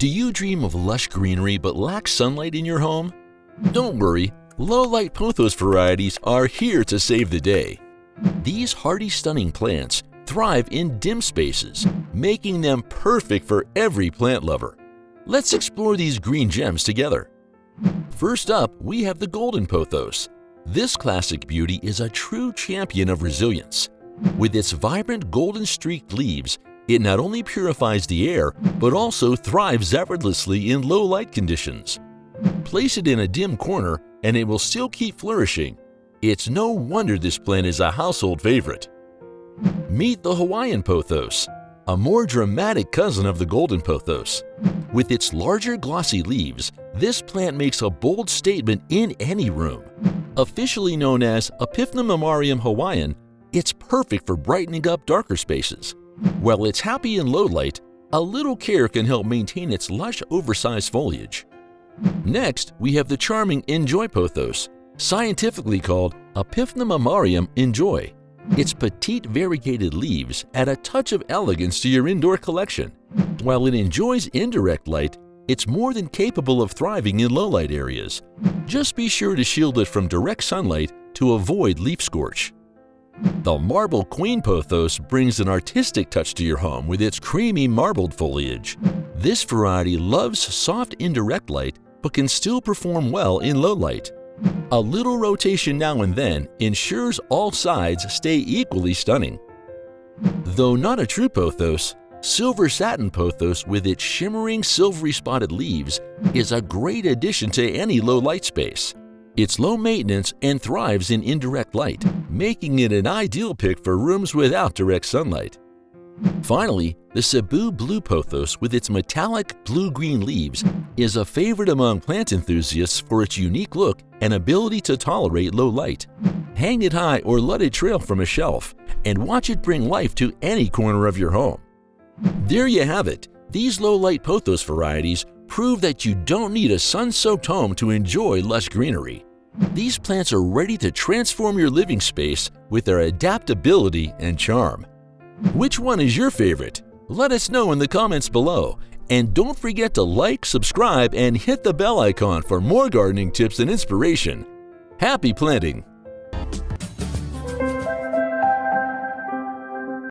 Do you dream of lush greenery but lack sunlight in your home? Don't worry, low-light pothos varieties are here to save the day. These hardy, stunning plants thrive in dim spaces, making them perfect for every plant lover. Let's explore these green gems together. First up, we have the golden pothos. This classic beauty is a true champion of resilience. With its vibrant golden streaked leaves, it not only purifies the air, but also thrives effortlessly in low light conditions. Place it in a dim corner and it will still keep flourishing. It's no wonder this plant is a household favorite. Meet the Hawaiian pothos, a more dramatic cousin of the golden pothos. With its larger glossy leaves, this plant makes a bold statement in any room. Officially known as Epiphnum Hawaiian, it's perfect for brightening up darker spaces. While it's happy in low light, a little care can help maintain its lush, oversized foliage. Next, we have the charming Enjoy pothos, scientifically called Epiphnum Enjoy. Its petite, variegated leaves add a touch of elegance to your indoor collection. While it enjoys indirect light, it's more than capable of thriving in low-light areas. Just be sure to shield it from direct sunlight to avoid leaf scorch. The Marble Queen pothos brings an artistic touch to your home with its creamy marbled foliage. This variety loves soft indirect light but can still perform well in low light. A little rotation now and then ensures all sides stay equally stunning. Though not a true pothos, Silver Satin pothos with its shimmering silvery spotted leaves is a great addition to any low light space. It's low maintenance and thrives in indirect light, making it an ideal pick for rooms without direct sunlight. Finally, the Cebu Blue pothos with its metallic blue-green leaves is a favorite among plant enthusiasts for its unique look and ability to tolerate low light. Hang it high or let it trail from a shelf and watch it bring life to any corner of your home. There you have it. These low-light pothos varieties prove that you don't need a sun-soaked home to enjoy lush greenery. These plants are ready to transform your living space with their adaptability and charm. Which one is your favorite? Let us know in the comments below. And don't forget to like, subscribe, and hit the bell icon for more gardening tips and inspiration. Happy planting!